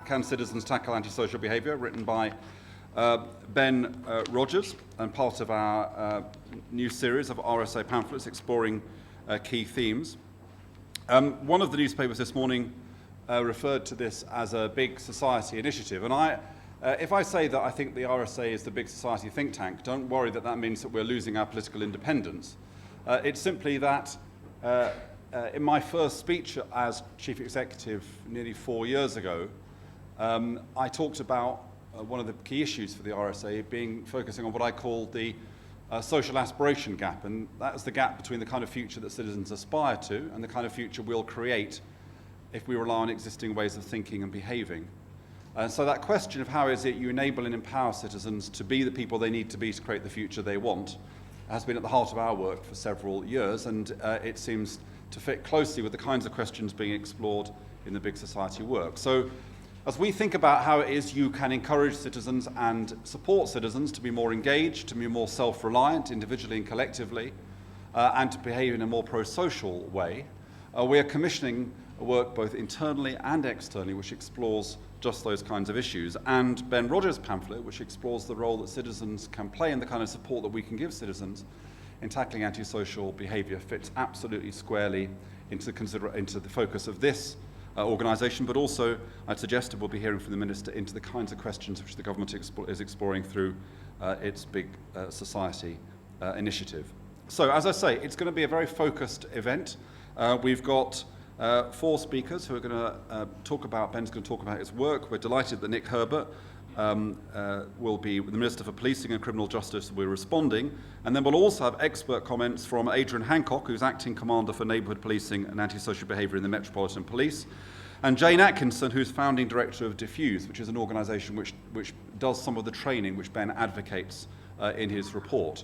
Can Citizens Tackle Antisocial Behaviour, written by Ben Rogers, and part of our new series of RSA pamphlets exploring key themes. One of the newspapers this morning referred to this as a big society initiative, and if I say that I think the RSA is the big society think tank, don't worry that that means that we're losing our political independence. It's simply that in my first speech as Chief Executive nearly 4 years ago, I talked about one of the key issues for the RSA focusing on what I called the Social Aspiration Gap, and that is the gap between the kind of future that citizens aspire to and the kind of future we'll create if we rely on existing ways of thinking and behaving. So that question of how is it you enable and empower citizens to be the people they need to be to create the future they want has been at the heart of our work for several years, and it seems to fit closely with the kinds of questions being explored in the big society work. So as we think about how it is you can encourage citizens and support citizens to be more engaged, to be more self-reliant individually and collectively, and to behave in a more pro-social way, we are commissioning work both internally and externally which explores just those kinds of issues. And Ben Rogers' pamphlet, which explores the role that citizens can play and the kind of support that we can give citizens in tackling antisocial behaviour, fits absolutely squarely into the focus of this organisation, but also, I'd suggested we'll be hearing from the Minister into the kinds of questions which the government is exploring through its big society initiative. So, as I say, it's going to be a very focused event. We've got 4 speakers who are going to Ben's going to talk about his work. We're delighted that Nick Herbert will be the Minister for Policing and Criminal Justice. We're responding. And then we'll also have expert comments from Adrian Hanstock, who's Acting Commander for Neighbourhood Policing and Antisocial Behaviour in the Metropolitan Police, and Jane Atkinson, who's Founding Director of Diffuse, which is an organisation which does some of the training which Ben advocates in his report.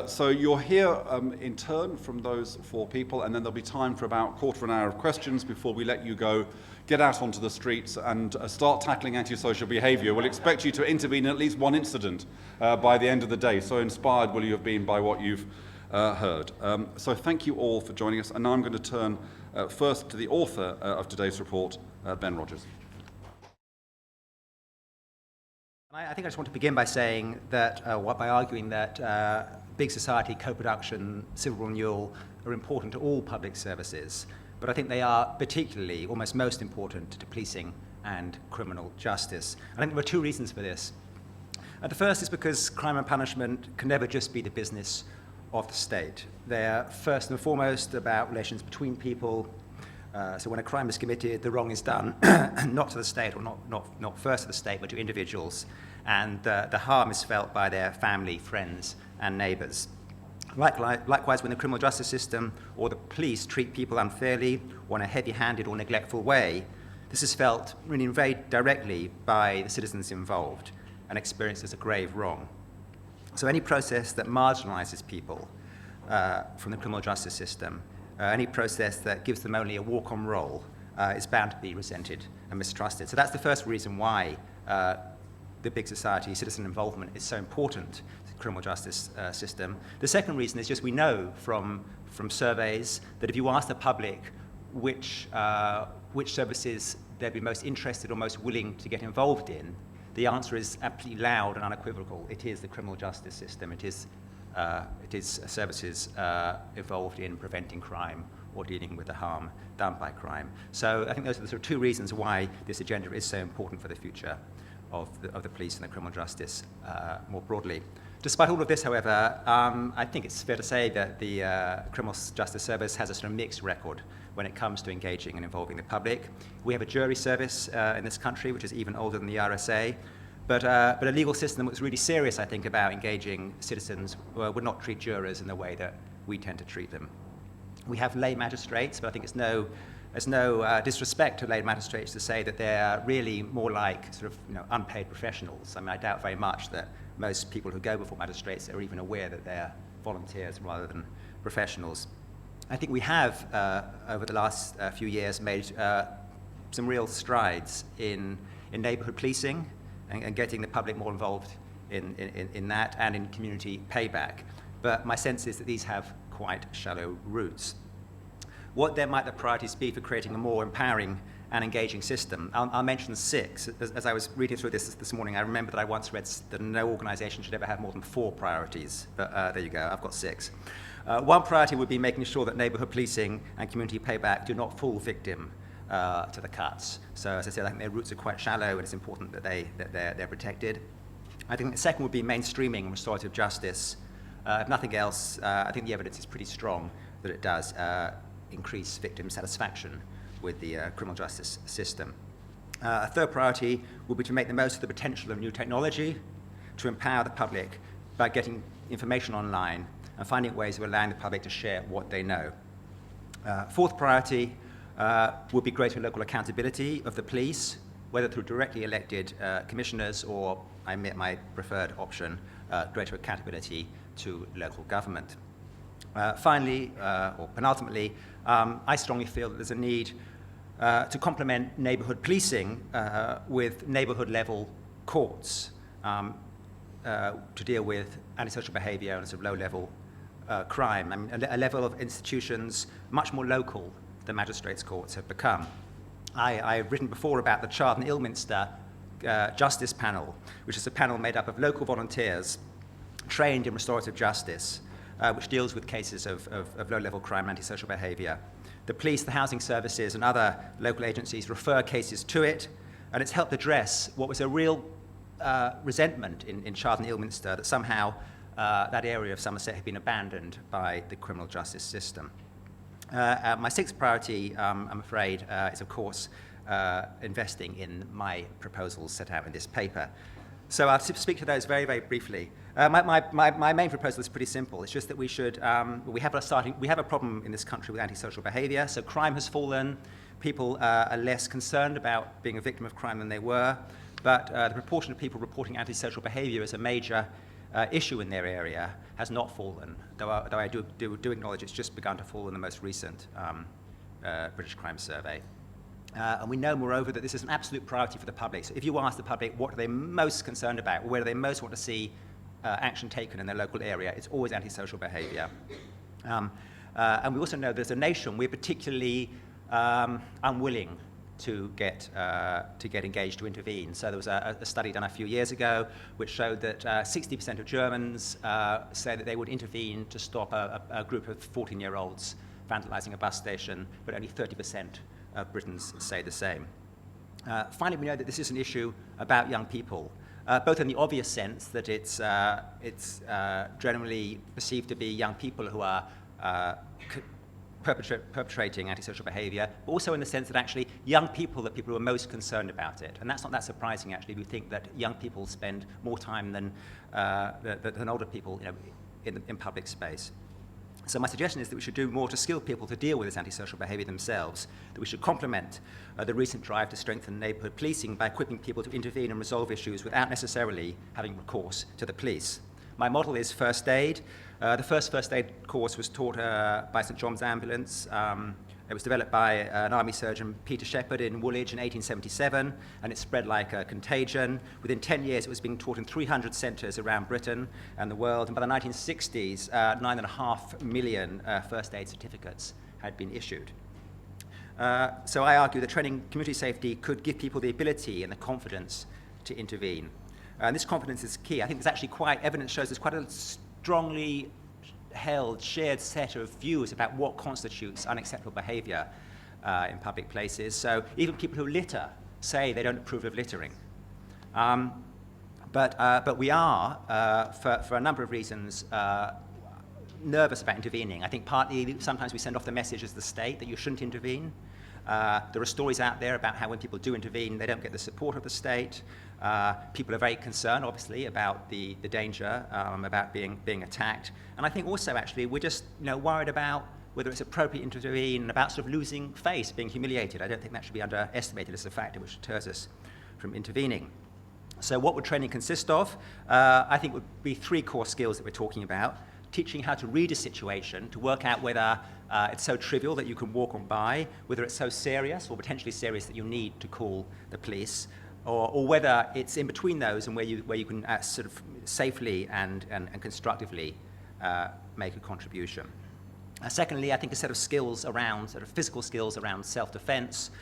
So you'll hear in turn from those 4 people, and then there'll be time for about a quarter of an hour of questions before we let you go, get out onto the streets and start tackling antisocial behaviour. We'll expect you to intervene in at least one incident by the end of the day. So inspired will you have been by what you've heard. So thank you all for joining us. And now I'm going to turn first to the author of today's report, Ben Rogers. I think I just want to begin by saying that, by arguing that big society, co-production, civil renewal are important to all public services, but I think they are particularly, almost most important to policing and criminal justice. I think there are 2 reasons for this. The first is because crime and punishment can never just be the business of the state. They're first and foremost about relations between people. So when a crime is committed, the wrong is done not to the state, or not first to the state, but to individuals, and the harm is felt by their family, friends, and neighbours. Likewise, when the criminal justice system or the police treat people unfairly or in a heavy-handed or neglectful way, this is felt really very directly by the citizens involved and experienced as a grave wrong. So any process that marginalises people from the criminal justice system, any process that gives them only a walk-on role, is bound to be resented and mistrusted. So that's the first reason why the big society citizen involvement is so important to the criminal justice system. The second reason is just we know from surveys that if you ask the public which services they'd be most interested or most willing to get involved in, the answer is absolutely loud and unequivocal. It is the criminal justice system. It is services involved in preventing crime or dealing with the harm done by crime. So I think those are the sort of 2 reasons why this agenda is so important for the future of the police and the criminal justice more broadly. Despite all of this, however, I think it's fair to say that the Criminal Justice Service has a sort of mixed record when it comes to engaging and involving the public. We have a jury service in this country, which is even older than the RSA, but a legal system that was really serious, I think, about engaging citizens would not treat jurors in the way that we tend to treat them. We have lay magistrates, but I think there's no disrespect to lay magistrates to say that they're really more like sort of unpaid professionals. I mean, I doubt very much that most people who go before magistrates are even aware that they're volunteers rather than professionals. I think we have, over the last few years, made some real strides in neighbourhood policing and getting the public more involved in that and in community payback. But my sense is that these have quite shallow roots. What then might the priorities be for creating a more empowering and engaging system? I'll mention 6. As I was reading through this morning, I remember that I once read that no organisation should ever have more than 4 priorities. But there you go, I've got 6. One priority would be making sure that neighbourhood policing and community payback do not fall victim to the cuts. So as I said, I think their roots are quite shallow, and it's important that they're protected. I think the second would be mainstreaming restorative justice. If nothing else, I think the evidence is pretty strong that it does increase victim satisfaction with the criminal justice system. A third priority will be to make the most of the potential of new technology, to empower the public by getting information online and finding ways of allowing the public to share what they know. Fourth priority would be greater local accountability of the police, whether through directly elected commissioners or, I admit my preferred option, greater accountability to local government. Finally, or penultimately, I strongly feel that there's a need to complement neighbourhood policing with neighbourhood-level courts to deal with antisocial behaviour and sort of low-level crime. I mean, a level of institutions much more local than magistrates' courts have become. I've written before about the Chard and Ilminster Justice Panel, which is a panel made up of local volunteers trained in restorative justice, which deals with cases of low-level crime and antisocial behaviour. The police, the housing services, and other local agencies refer cases to it, and it's helped address what was a real resentment in Chard and Ilminster that somehow that area of Somerset had been abandoned by the criminal justice system. My 6th priority, I'm afraid, is, of course, investing in my proposals set out in this paper. So I'll speak to those very, very briefly. My main proposal is pretty simple. It's just that we should, we have a problem in this country with antisocial behaviour. So crime has fallen. People are less concerned about being a victim of crime than they were. But the proportion of people reporting antisocial behaviour as a major issue in their area has not fallen, though I do acknowledge it's just begun to fall in the most recent British Crime Survey. And we know, moreover, that this is an absolute priority for the public. So if you ask the public what are they most concerned about, or where do they most want to see action taken in their local area, it's always antisocial behaviour. And we also know that as a nation, we're particularly unwilling to get engaged, to intervene. So there was a study done a few years ago which showed that 60% of Germans say that they would intervene to stop a group of 14-year-olds vandalising a bus station, but only 30% of Britons say the same. Finally, we know that this is an issue about young people, both in the obvious sense that it's generally perceived to be young people who are perpetrating antisocial behaviour, but also in the sense that actually young people are the people who are most concerned about it. And that's not that surprising, actually. We think that young people spend more time than older people, in public space. So my suggestion is that we should do more to skill people to deal with this antisocial behaviour themselves, that we should complement the recent drive to strengthen neighbourhood policing by equipping people to intervene and resolve issues without necessarily having recourse to the police. My model is first aid. The first aid course was taught by St John's Ambulance. It was developed by an army surgeon, Peter Shepherd, in Woolwich in 1877, and it spread like a contagion. Within 10 years, it was being taught in 300 centres around Britain and the world, and by the 1960s, 9.5 million first aid certificates had been issued. So I argue that training community safety could give people the ability and the confidence to intervene. And this confidence is key. I think there's actually evidence shows there's quite a strongly held, shared set of views about what constitutes unacceptable behaviour in public places. So even people who litter say they don't approve of littering. But we are, for a number of reasons, nervous about intervening. I think partly sometimes we send off the message as the state that you shouldn't intervene. There are stories out there about how when people do intervene, they don't get the support of the state. People are very concerned, obviously, about the danger, about being attacked. And I think also, actually, we're just worried about whether it's appropriate to intervene and about sort of losing face, being humiliated. I don't think that should be underestimated as a factor which deters us from intervening. So what would training consist of? I think would be 3 core skills that we're talking about. teaching how to read a situation, to work out whether it's so trivial that you can walk on by, whether it's so serious or potentially serious that you need to call the police, or whether it's in between those and where you can sort of safely and constructively make a contribution. Secondly, I think a set of skills around, sort of physical skills around self-defense,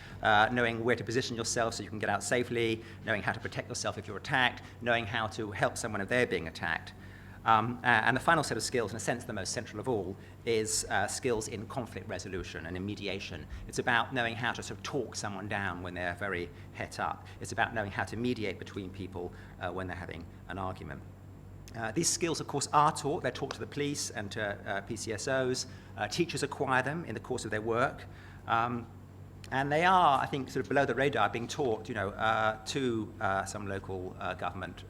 knowing where to position yourself so you can get out safely, knowing how to protect yourself if you're attacked, knowing how to help someone if they're being attacked. And the final set of skills, in a sense the most central of all, is skills in conflict resolution and in mediation. It's about knowing how to sort of talk someone down when they're very het up. It's about knowing how to mediate between people when they're having an argument. These skills, of course, are taught. They're taught to the police and to PCSOs. Teachers acquire them in the course of their work. And they are, I think, sort of below the radar, being taught, to some local government,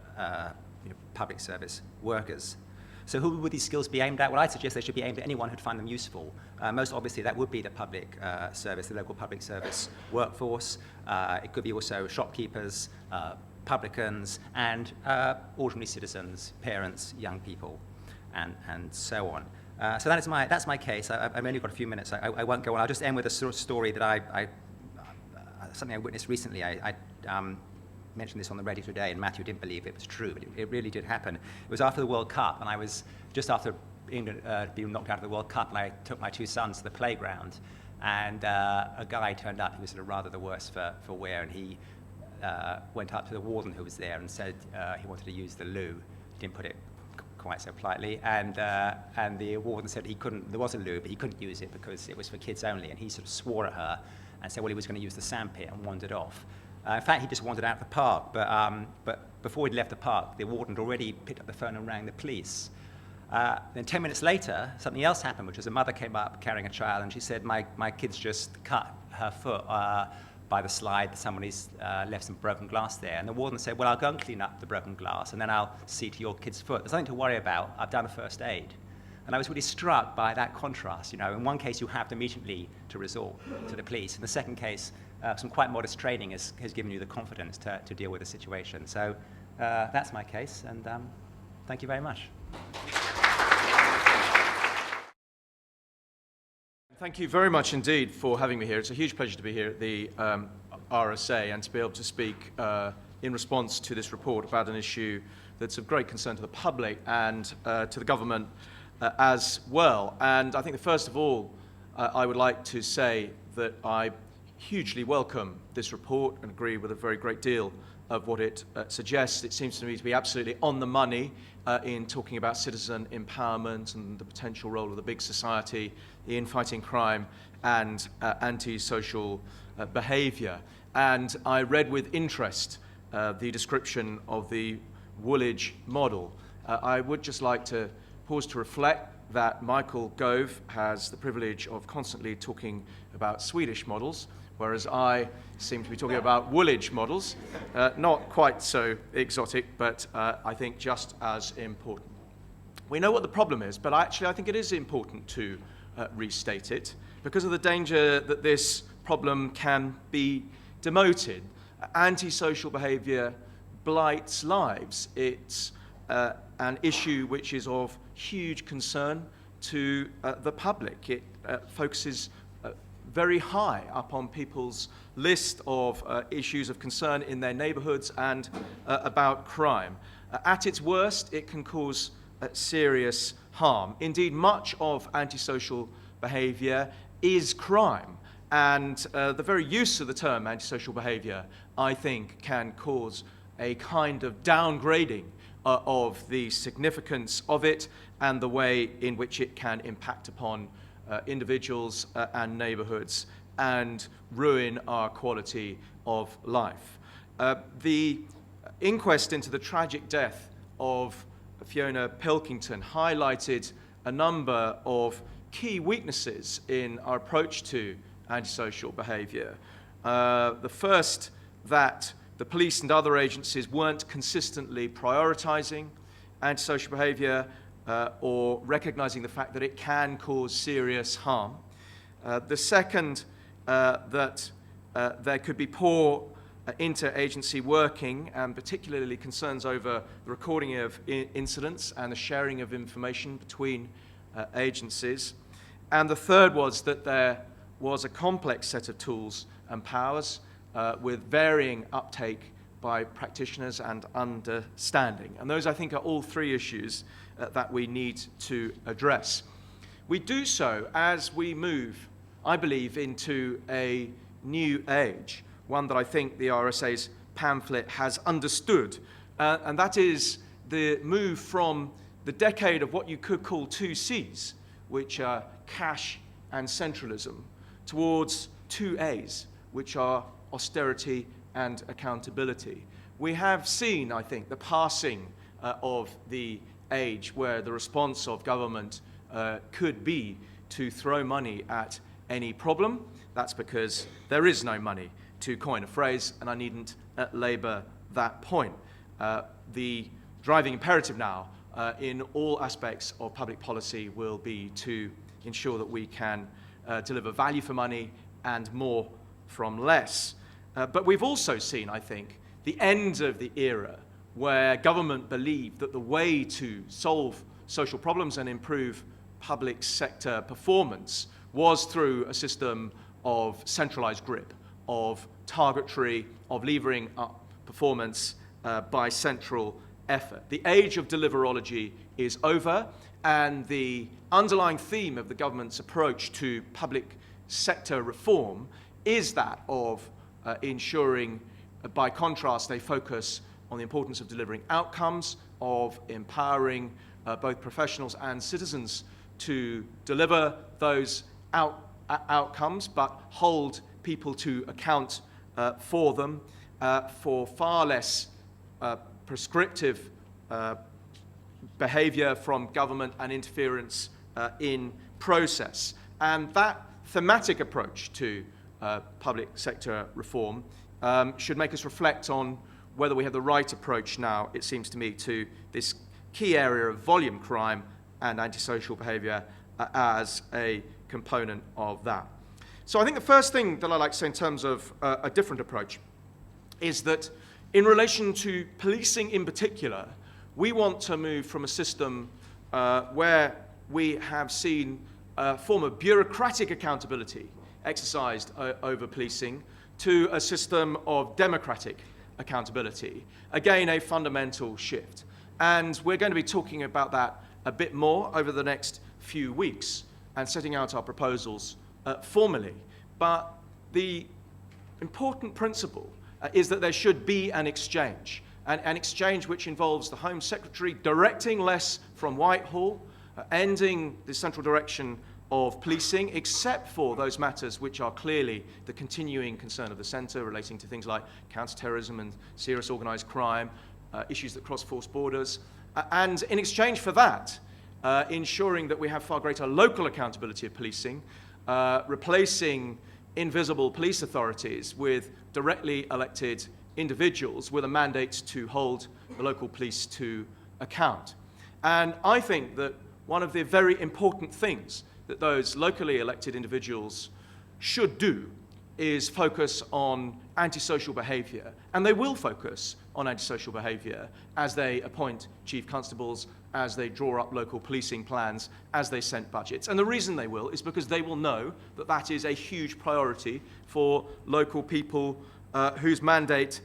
public service workers. So who would these skills be aimed at? Well, I'd suggest they should be aimed at anyone who'd find them useful. Most obviously, that would be the public service, the local public service workforce. It could be also shopkeepers, publicans, and ordinary citizens, parents, young people, and so on. So that's my case. I've only got a few minutes. I won't go on. I'll just end with a sort of story that something I witnessed recently. I mentioned this on the radio today, and Matthew didn't believe it was true, but it really did happen. It was after the World Cup, and I was just after England being knocked out of the World Cup, and I took my two sons to the playground, and a guy turned up. He was sort of rather the worse for wear, and he went up to the warden who was there and said he wanted to use the loo. He didn't put it quite so politely, and the warden said he couldn't. There was a loo, but he couldn't use it because it was for kids only. And he sort of swore at her and said, well, he was going to use the sandpit, and wandered off. In fact, he just wandered out of the park. But before he'd left the park, the warden had already picked up the phone and rang the police. Then 10 minutes later, something else happened, which was a mother came up carrying a child, and she said, my kid's just cut her foot by the slide. Somebody's left some broken glass there. And the warden said, well, I'll go and clean up the broken glass, and then I'll see to your kid's foot. There's nothing to worry about. I've done a first aid. And I was really struck by that contrast. In one case, you have immediately to resort to the police. In the second case, some quite modest training has given you the confidence to deal with the situation. So that's my case, and thank you very much. Thank you very much indeed for having me here. It's a huge pleasure to be here at the RSA and to be able to speak in response to this report about an issue that's of great concern to the public and to the government as well. And I think that first of all, I would like to say that I hugely welcome this report and agree with a very great deal of what it suggests. It seems to me to be absolutely on the money in talking about citizen empowerment and the potential role of the big society in fighting crime and antisocial behaviour. And I read with interest the description of the Woolwich Model. I would just like to pause to reflect that Michael Gove has the privilege of constantly talking about Swedish models, whereas I seem to be talking about Woolwich models. Not quite so exotic, but I think just as important. We know what the problem is, but actually I think it is important to restate it because of the danger that this problem can be demoted. Antisocial behaviour blights lives. It's an issue which is of huge concern to the public. It focuses very high up on people's list of issues of concern in their neighbourhoods and about crime. At its worst, it can cause serious harm. Indeed, much of antisocial behaviour is crime, and the very use of the term antisocial behaviour, I think, can cause a kind of downgrading of the significance of it and the way in which it can impact upon individuals and neighbourhoods and ruin our quality of life. The inquest into the tragic death of Fiona Pilkington highlighted a number of key weaknesses in our approach to antisocial behaviour. The first, that the police and other agencies weren't consistently prioritising antisocial behaviour or recognising the fact that it can cause serious harm. The second, that there could be poor interagency working, and particularly concerns over the recording of incidents and the sharing of information between agencies. And the third was that there was a complex set of tools and powers with varying uptake by practitioners and understanding. And those, I think, are all three issues that we need to address. We do so as we move, I believe, into a new age, one that I think the RSA's pamphlet has understood, and that is the move from the decade of what you could call 2 C's, which are cash and centralism, towards 2 A's, which are austerity and accountability. We have seen, I think, the passing of the age where the response of government could be to throw money at any problem. That's because there is no money, to coin a phrase, and I needn't labour that point. The driving imperative now in all aspects of public policy will be to ensure that we can deliver value for money and more from less. But we've also seen, I think, the end of the era where government believed that the way to solve social problems and improve public sector performance was through a system of centralized grip, of targetry, of levering up performance by central effort. The age of deliverology is over, and the underlying theme of the government's approach to public sector reform is that of ensuring, by contrast, they focus on the importance of delivering outcomes, of empowering both professionals and citizens to deliver those outcomes, but hold people to account for them, for far less prescriptive behaviour from government and interference in process. And that thematic approach to public sector reform should make us reflect on whether we have the right approach now, it seems to me, to this key area of volume crime and antisocial behaviour as a component of that. So I think the first thing that I'd like to say in terms of a different approach is that in relation to policing in particular, we want to move from a system where we have seen a form of bureaucratic accountability exercised over policing to a system of democratic accountability. Again, a fundamental shift. And we're going to be talking about that a bit more over the next few weeks and setting out our proposals formally. But the important principle is that there should be an exchange which involves the Home Secretary directing less from Whitehall, ending the central direction of policing, except for those matters which are clearly the continuing concern of the centre, relating to things like counter-terrorism and serious organised crime, issues that cross force borders. And in exchange for that, ensuring that we have far greater local accountability of policing, replacing invisible police authorities with directly elected individuals with a mandate to hold the local police to account. And I think that one of the very important things that those locally elected individuals should do is focus on antisocial behaviour. And they will focus on antisocial behaviour as they appoint chief constables, as they draw up local policing plans, as they set budgets. And the reason they will is because they will know that that is a huge priority for local people whose mandate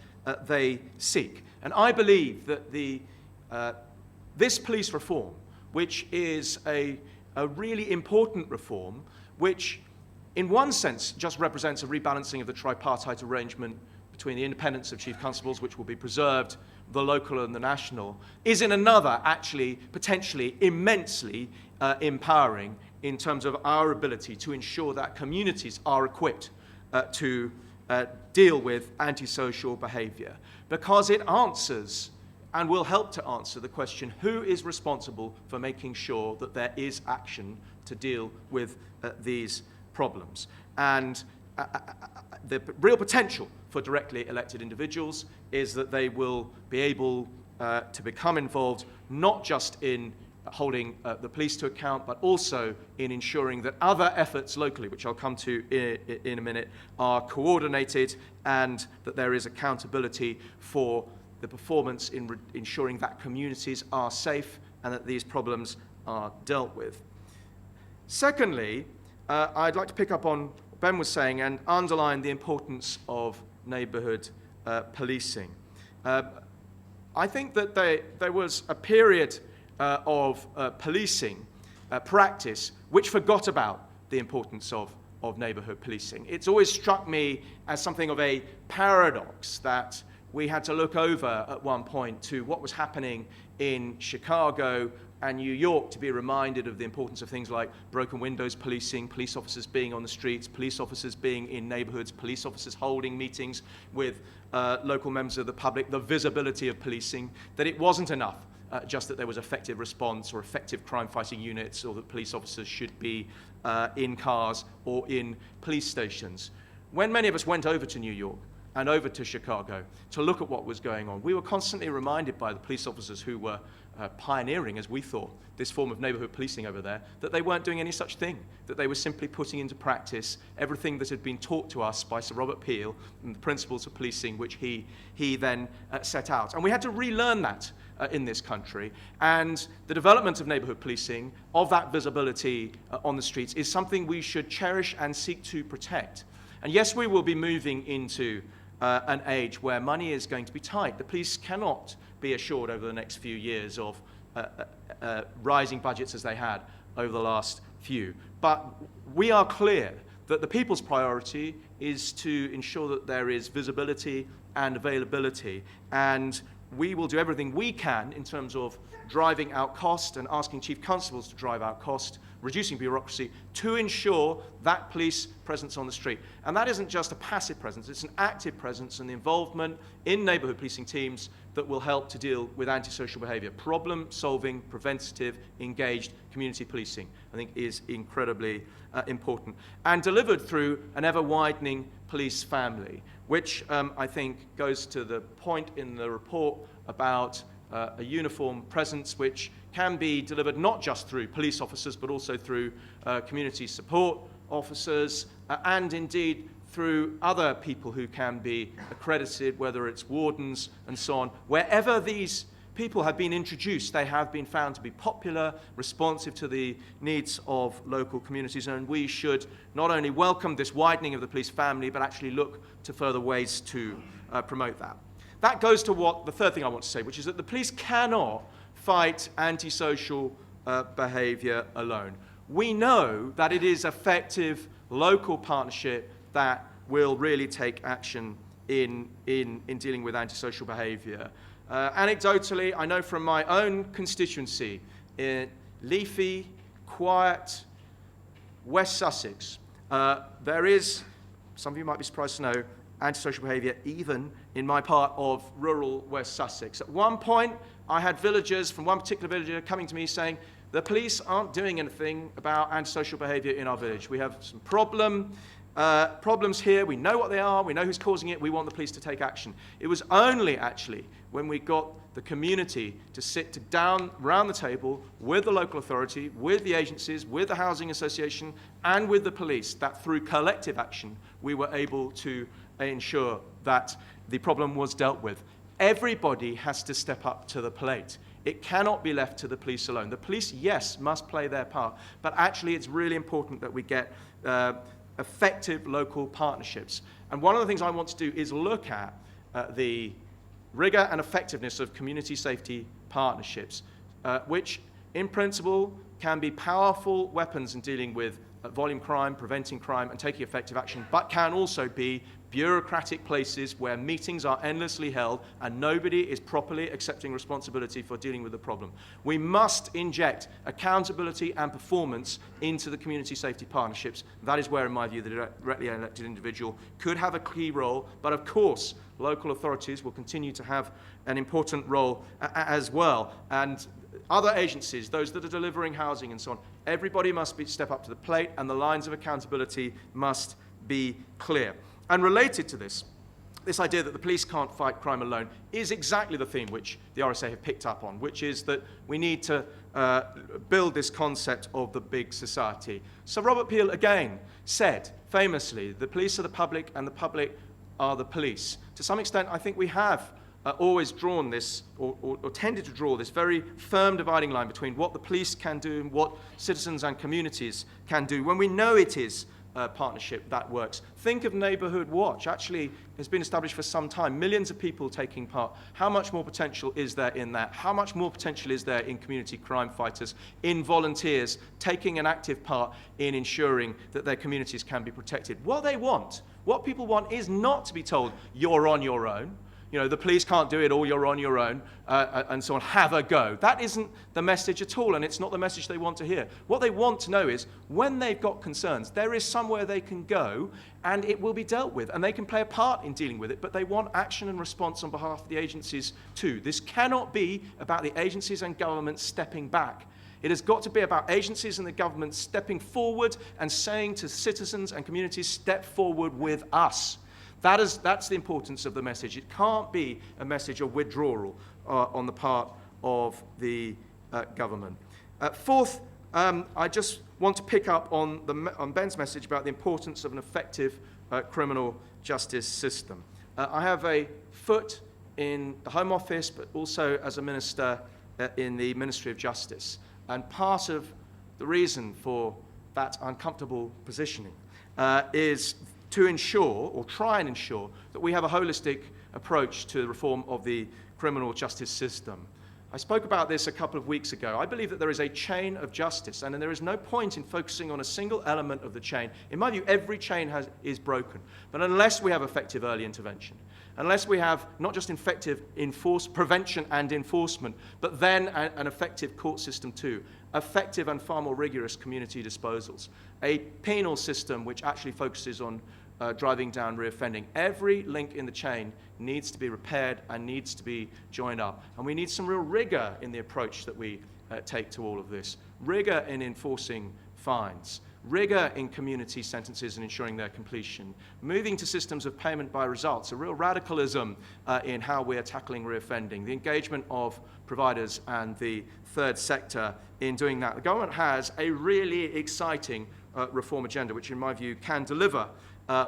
they seek. And I believe that this police reform, which is a really important reform, which in one sense just represents a rebalancing of the tripartite arrangement between the independence of chief constables, which will be preserved, the local and the national, is in another actually potentially immensely empowering in terms of our ability to ensure that communities are equipped to deal with antisocial behaviour, because it answers and will help to answer the question, who is responsible for making sure that there is action to deal with these problems? And the real potential for directly elected individuals is that they will be able to become involved not just in holding the police to account, but also in ensuring that other efforts locally, which I'll come to in a minute, are coordinated and that there is accountability for the performance in ensuring that communities are safe and that these problems are dealt with. Secondly, I'd like to pick up on what Ben was saying and underline the importance of neighbourhood policing. I think that there was a period of policing practice which forgot about the importance of neighbourhood policing. It's always struck me as something of a paradox that we had to look over at one point to what was happening in Chicago and New York to be reminded of the importance of things like broken windows policing, police officers being on the streets, police officers being in neighbourhoods, police officers holding meetings with local members of the public, the visibility of policing, that it wasn't enough just that there was effective response or effective crime-fighting units or that police officers should be in cars or in police stations. When many of us went over to New York and over to Chicago to look at what was going on, we were constantly reminded by the police officers who were pioneering, as we thought, this form of neighbourhood policing over there, that they weren't doing any such thing, that they were simply putting into practice everything that had been taught to us by Sir Robert Peel and the principles of policing which he then set out. And we had to relearn that in this country. And the development of neighbourhood policing, of that visibility on the streets, is something we should cherish and seek to protect. And yes, we will be moving into an age where money is going to be tight. The police cannot be assured over the next few years of rising budgets as they had over the last few. But we are clear that the people's priority is to ensure that there is visibility and availability. And we will do everything we can in terms of driving out cost and asking chief constables to drive out cost, reducing bureaucracy, to ensure that police presence on the street. And that isn't just a passive presence, it's an active presence, and the involvement in neighbourhood policing teams that will help to deal with antisocial behaviour. Problem-solving, preventative, engaged community policing, I think, is incredibly important. And delivered through an ever-widening police family, which I think goes to the point in the report about a uniform presence which can be delivered not just through police officers but also through community support officers and indeed through other people who can be accredited, whether it's wardens and so on. Wherever these people have been introduced, they have been found to be popular, responsive to the needs of local communities, and we should not only welcome this widening of the police family but actually look to further ways to promote that. That goes to the third thing I want to say, which is that the police cannot fight antisocial behaviour alone. We know that it is effective local partnership that will really take action in dealing with antisocial behaviour. Anecdotally, I know from my own constituency, in leafy, quiet West Sussex, there is, some of you might be surprised to know, antisocial behaviour even in my part of rural West Sussex. At one point, I had villagers from one particular villager coming to me saying, the police aren't doing anything about antisocial behaviour in our village. We have some problems here, we know what they are, we know who's causing it, we want the police to take action. It was only actually when we got the community to sit down round the table with the local authority, with the agencies, with the housing association and with the police that through collective action we were able to ensure that the problem was dealt with. Everybody has to step up to the plate. It cannot be left to the police alone. The police, yes, must play their part, but actually it's really important that we get effective local partnerships. And one of the things I want to do is look at the rigour and effectiveness of community safety partnerships, which in principle can be powerful weapons in dealing with volume crime, preventing crime and taking effective action, but can also be bureaucratic places where meetings are endlessly held and nobody is properly accepting responsibility for dealing with the problem. We must inject accountability and performance into the community safety partnerships. That is where, in my view, the directly elected individual could have a key role, but of course, local authorities will continue to have an important role as well. And other agencies, those that are delivering housing and so on, everybody must step up to the plate and the lines of accountability must be clear. And related to this, this idea that the police can't fight crime alone is exactly the theme which the RSA have picked up on, which is that we need to build this concept of the big society. So Robert Peel again said famously, the police are the public and the public are the police. To some extent, I think we have always drawn this, or tended to draw this very firm dividing line between what the police can do and what citizens and communities can do, when we know it is a partnership that works. Think of Neighbourhood Watch. Actually, it's been established for some time. Millions of people taking part. How much more potential is there in that? How much more potential is there in community crime fighters, in volunteers taking an active part in ensuring that their communities can be protected? What people want is not to be told, you're on your own. You know, the police can't do it all, you're on your own, and so on, have a go. That isn't the message at all, and it's not the message they want to hear. What they want to know is, when they've got concerns, there is somewhere they can go, and it will be dealt with, and they can play a part in dealing with it, but they want action and response on behalf of the agencies too. This cannot be about the agencies and governments stepping back. It has got to be about agencies and the government stepping forward and saying to citizens and communities, step forward with us. That's the importance of the message. It can't be a message of withdrawal on the part of the government. Fourth, I just want to pick up on Ben's message about the importance of an effective criminal justice system. I have a foot in the Home Office, but also as a minister in the Ministry of Justice. And part of the reason for that uncomfortable positioning is to ensure, or try and ensure, that we have a holistic approach to the reform of the criminal justice system. I spoke about this a couple of weeks ago. I believe that there is a chain of justice, and there is no point in focusing on a single element of the chain. In my view, every chain is broken. But unless we have effective early intervention, unless we have not just effective prevention and enforcement, but then an effective court system too, effective and far more rigorous community disposals, a penal system which actually focuses on driving down reoffending. Every link in the chain needs to be repaired and needs to be joined up. And we need some real rigor in the approach that we take to all of this. Rigor in enforcing fines. Rigor in community sentences and ensuring their completion. Moving to systems of payment by results. A real radicalism in how we are tackling reoffending. The engagement of providers and the third sector in doing that. The government has a really exciting reform agenda, which in my view can deliver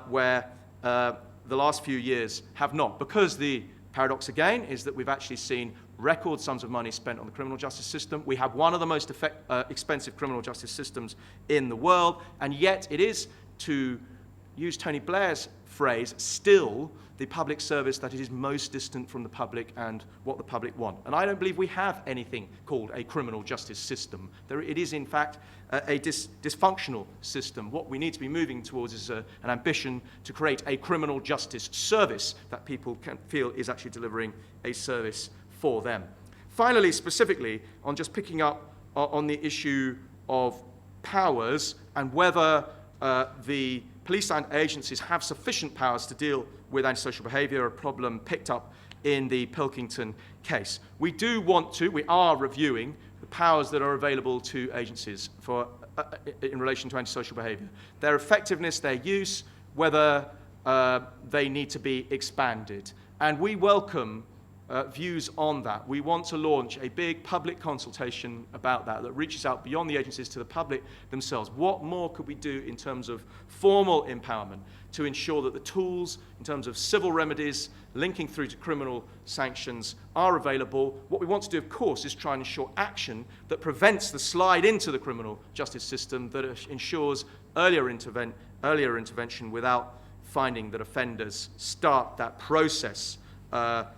where the last few years have not. Because the paradox again is that we've actually seen record sums of money spent on the criminal justice system. We have one of the most expensive criminal justice systems in the world, and yet it is, to use Tony Blair's phrase, still the public service that is most distant from the public and what the public want. And I don't believe we have anything called a criminal justice system. It is, in fact, a dysfunctional system. What we need to be moving towards is an ambition to create a criminal justice service that people can feel is actually delivering a service for them. Finally, specifically, on just picking up on the issue of powers and whether the police and agencies have sufficient powers to deal with antisocial behaviour, a problem picked up in the Pilkington case. We are reviewing the powers that are available to agencies in relation to antisocial behaviour. Their effectiveness, their use, whether they need to be expanded. And we welcome views on that. We want to launch a big public consultation about that reaches out beyond the agencies to the public themselves. What more could we do in terms of formal empowerment to ensure that the tools in terms of civil remedies linking through to criminal sanctions are available? What we want to do, of course, is try and ensure action that prevents the slide into the criminal justice system, that ensures earlier intervention without finding that offenders start that process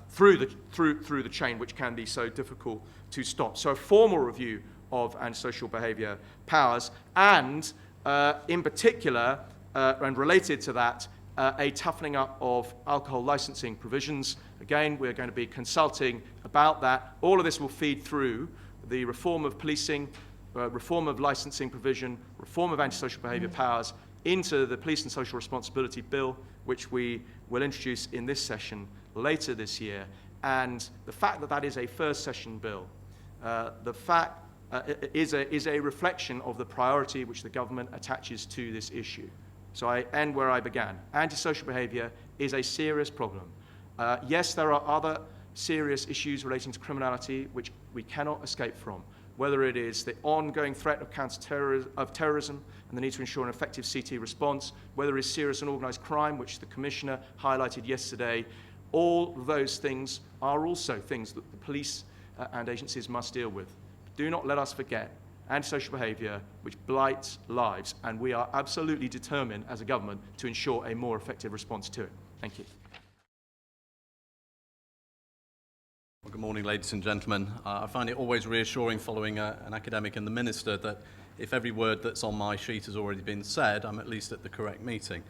through the chain, which can be so difficult to stop. So a formal review of antisocial behaviour powers, and in particular, and related to that, a toughening up of alcohol licensing provisions. Again, we're going to be consulting about that. All of this will feed through the reform of policing, reform of licensing provision, reform of antisocial behaviour powers into the Police and Social Responsibility Bill, which we will introduce in this session later this year. And the fact that that is a first session bill, is a reflection of the priority which the government attaches to this issue. So I end where I began. Antisocial behaviour is a serious problem. Yes, there are other serious issues relating to criminality which we cannot escape from, whether it is the ongoing threat of terrorism and the need to ensure an effective CT response, whether it is serious and organised crime, which the Commissioner highlighted yesterday. All those things are also things that the police and agencies must deal with. Do not let us forget antisocial behaviour which blights lives, and we are absolutely determined as a government to ensure a more effective response to it. Thank you. Well, good morning, ladies and gentlemen. I find it always reassuring following an academic and the Minister that if every word that's on my sheet has already been said, I'm at least at the correct meeting.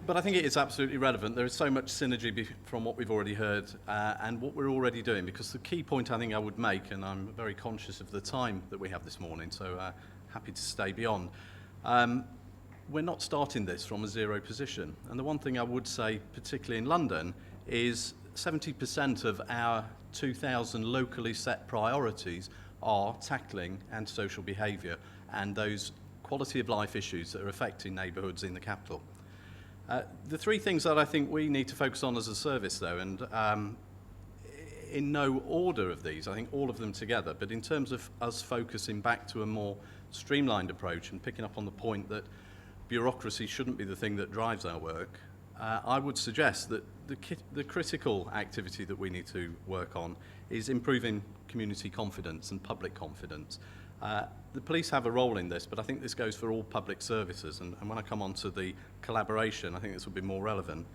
But I think it is absolutely relevant. There is so much synergy from what we've already heard and what we're already doing, because the key point I think I would make, and I'm very conscious of the time that we have this morning, so happy to stay beyond. We're not starting this from a zero position. And the one thing I would say, particularly in London, is 70% of our 2,000 locally set priorities are tackling antisocial behaviour and those quality of life issues that are affecting neighbourhoods in the capital. The three things that I think we need to focus on as a service, though, and in no order of these, I think all of them together, but in terms of us focusing back to a more streamlined approach and picking up on the point that bureaucracy shouldn't be the thing that drives our work, I would suggest that the critical activity that we need to work on is improving community confidence and public confidence. The police have a role in this, but I think this goes for all public services, and when I come on to the collaboration, I think this will be more relevant.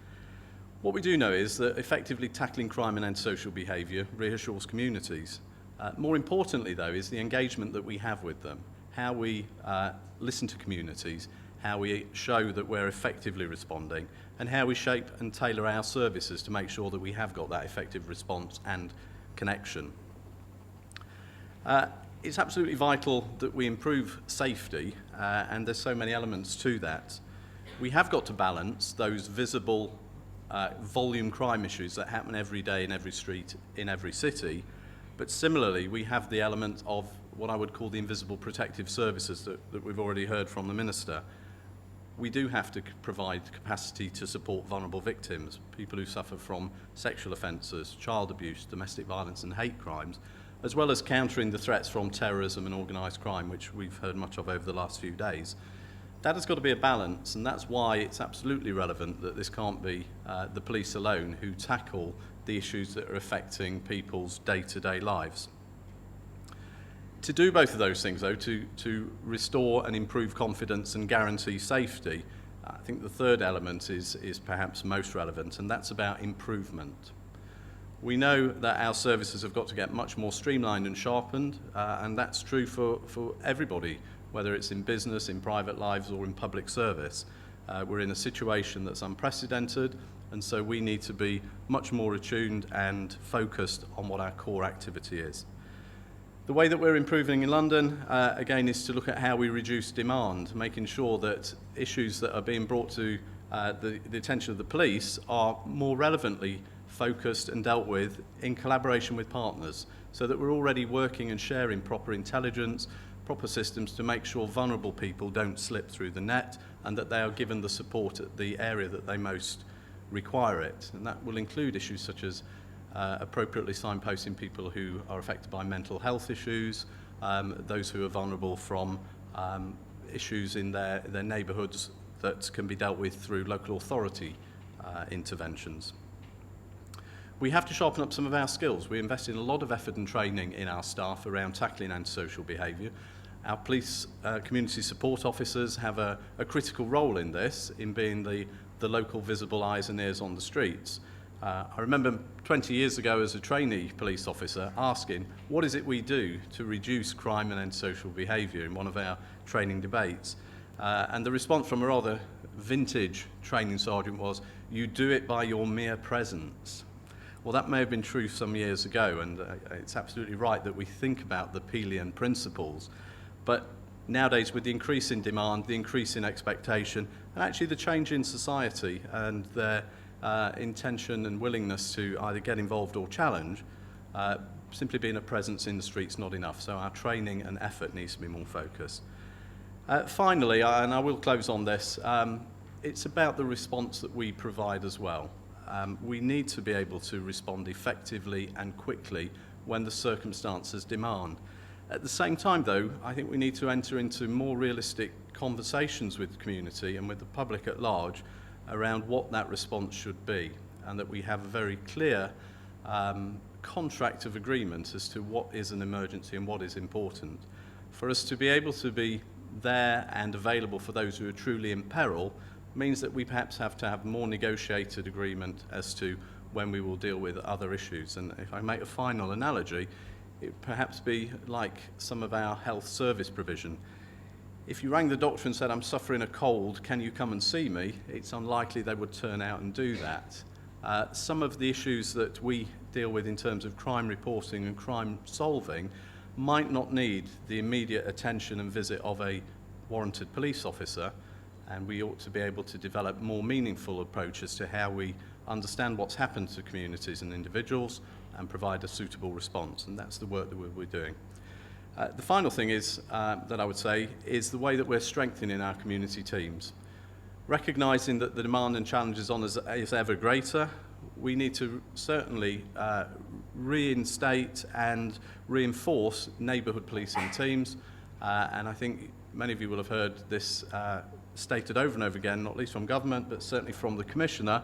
What we do know is that effectively tackling crime and antisocial behaviour reassures communities. More importantly, though, is the engagement that we have with them, how we listen to communities, how we show that we're effectively responding, and how we shape and tailor our services to make sure that we have got that effective response and connection. It's absolutely vital that we improve safety, and there's so many elements to that. We have got to balance those visible volume crime issues that happen every day in every street, in every city, but similarly we have the element of what I would call the invisible protective services that we've already heard from the Minister. We do have to provide capacity to support vulnerable victims, people who suffer from sexual offences, child abuse, domestic violence and hate crimes, as well as countering the threats from terrorism and organised crime, which we've heard much of over the last few days. That has got to be a balance, and that's why it's absolutely relevant that this can't be the police alone who tackle the issues that are affecting people's day-to-day lives. To do both of those things, though, to restore and improve confidence and guarantee safety, I think the third element is perhaps most relevant, and that's about improvement. We know that our services have got to get much more streamlined and sharpened, and that's true for everybody, whether it's in business, in private lives, or in public service. We're in a situation that's unprecedented, and so we need to be much more attuned and focused on what our core activity is. The way that we're improving in London, again, is to look at how we reduce demand, making sure that issues that are being brought to the attention of the police are more relevantly focused and dealt with in collaboration with partners, so that we're already working and sharing proper intelligence, proper systems to make sure vulnerable people don't slip through the net and that they are given the support at the area that they most require it. And that will include issues such as appropriately signposting people who are affected by mental health issues, those who are vulnerable from issues in their neighbourhoods that can be dealt with through local authority interventions. We have to sharpen up some of our skills. We invest in a lot of effort and training in our staff around tackling antisocial behaviour. Our police community support officers have a critical role in this, in being the local visible eyes and ears on the streets. I remember 20 years ago as a trainee police officer asking, what is it we do to reduce crime and antisocial behaviour in one of our training debates? And the response from a rather vintage training sergeant was, you do it by your mere presence. Well, that may have been true some years ago, and it's absolutely right that we think about the Peelian principles. But nowadays, with the increase in demand, the increase in expectation, and actually the change in society and their intention and willingness to either get involved or challenge, simply being a presence in the streets not enough. So our training and effort needs to be more focused. Finally, and I will close on this, it's about the response that we provide as well. We need to be able to respond effectively and quickly when the circumstances demand. At the same time, though, I think we need to enter into more realistic conversations with the community and with the public at large around what that response should be, and that we have a very clear contract of agreement as to what is an emergency and what is important. For us to be able to be there and available for those who are truly in peril means that we perhaps have to have more negotiated agreement as to when we will deal with other issues. And if I make a final analogy, it would perhaps be like some of our health service provision. If you rang the doctor and said, "I'm suffering a cold, can you come and see me?" it's unlikely they would turn out and do that. Some of the issues that we deal with in terms of crime reporting and crime solving might not need the immediate attention and visit of a warranted police officer, and we ought to be able to develop more meaningful approaches to how we understand what's happened to communities and individuals and provide a suitable response, and that's the work that we're doing. The final thing is, that I would say, is the way that we're strengthening our community teams. Recognising that the demand and challenges on us is ever greater, we need to certainly reinstate and reinforce neighbourhood policing teams, and I think many of you will have heard this stated over and over again, not least from government, but certainly from the Commissioner,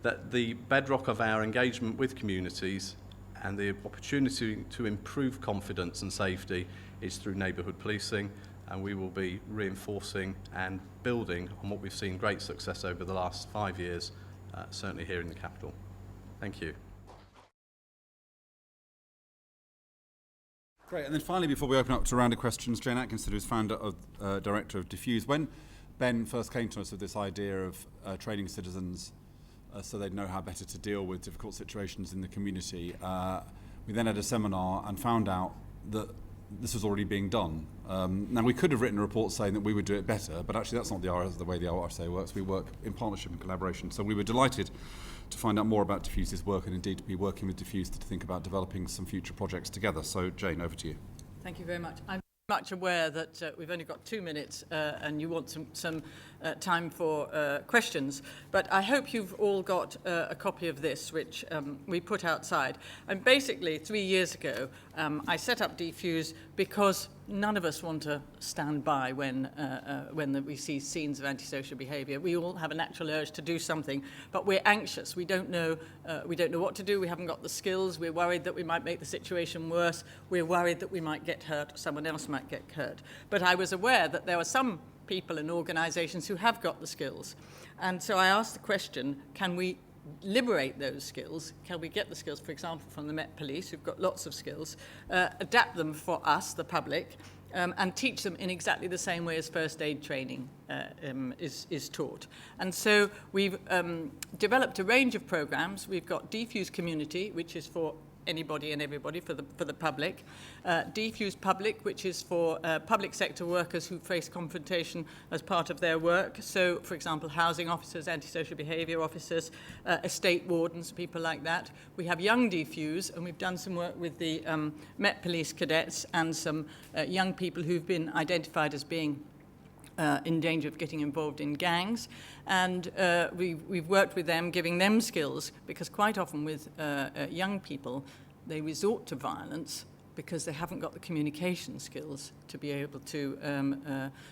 that the bedrock of our engagement with communities and the opportunity to improve confidence and safety is through neighbourhood policing, and we will be reinforcing and building on what we've seen great success over the last 5 years, certainly here in the capital. Thank you. Great, and then finally, before we open up to a round of questions, Jane Atkinson, who's founder of, director of Diffuse. When Ben first came to us with this idea of training citizens so they'd know how better to deal with difficult situations in the community, we then had a seminar and found out that this was already being done. Now, we could have written a report saying that we would do it better, but actually that's not the way the RSA works. We work in partnership and collaboration. So we were delighted to find out more about Diffuse's work and indeed to be working with Diffuse to think about developing some future projects together. So, Jane, over to you. Thank you very much. I'm much aware that we've only got 2 minutes and you want some time for questions, but I hope you've all got a copy of this, which we put outside. And basically, 3 years ago, I set up Diffuse because none of us want to stand by when we see scenes of antisocial behaviour. We all have a natural urge to do something, but we're anxious. We don't know what to do. We haven't got the skills. We're worried that we might make the situation worse. We're worried that we might get hurt, or someone else might get hurt. But I was aware that there were some people and organisations who have got the skills. And so I asked the question, can we liberate those skills? Can we get the skills, for example, from the Met Police, who've got lots of skills, adapt them for us, the public, and teach them in exactly the same way as first aid training is taught. And so we've developed a range of programs. We've got Diffuse Community, which is for anybody and everybody, for the public. Diffuse Public, which is for public sector workers who face confrontation as part of their work. So, for example, housing officers, antisocial behaviour officers, estate wardens, people like that. We have Young Diffuse, and we've done some work with the Met Police cadets and some young people who've been identified as being in danger of getting involved in gangs, and we've worked with them, giving them skills, because quite often with young people, they resort to violence because they haven't got the communication skills to be able to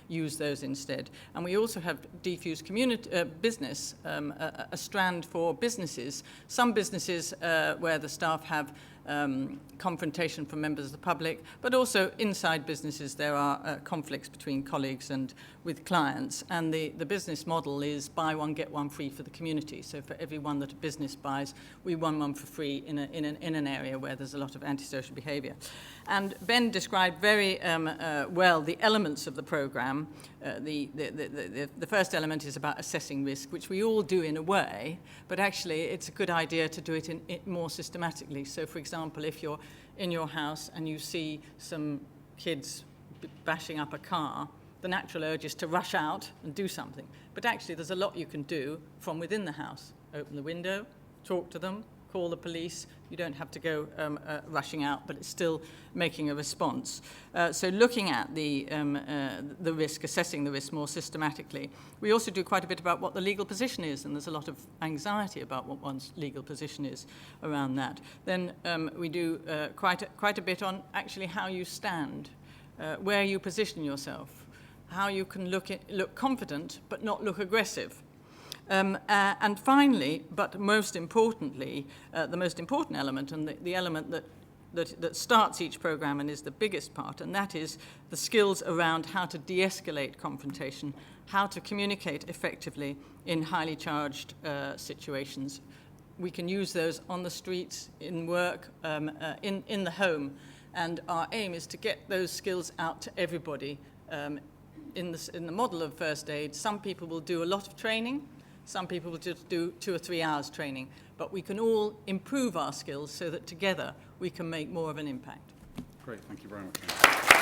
use those instead. And we also have Diffuse Community Business, a strand for businesses. Some businesses where the staff have confrontation from members of the public, but also inside businesses there are conflicts between colleagues and with clients, and the business model is buy one, get one free for the community. So for every one that a business buys, we run one for free in an area where there's a lot of antisocial behaviour. And Ben described very well the elements of the programme. The first element is about assessing risk, which we all do in a way, but actually it's a good idea to do it more systematically. So, for example, if you're in your house and you see some kids bashing up a car, the natural urge is to rush out and do something. But actually there's a lot you can do from within the house. Open the window, talk to them, call the police. You don't have to go rushing out, but it's still making a response. So looking at the risk, assessing the risk more systematically. We also do quite a bit about what the legal position is, and there's a lot of anxiety about what one's legal position is around that. Then we do quite a bit on actually how you stand, where you position yourself, how you can look confident but not look aggressive. And finally, but most importantly, the most important element, and the element that starts each programme and is the biggest part, and that is the skills around how to de-escalate confrontation, how to communicate effectively in highly charged situations. We can use those on the streets, in work, in the home, and our aim is to get those skills out to everybody. In the model of first aid, some people will do a lot of training, some people will just do 2 or 3 hours training, but we can all improve our skills so that together we can make more of an impact. Great, thank you very much.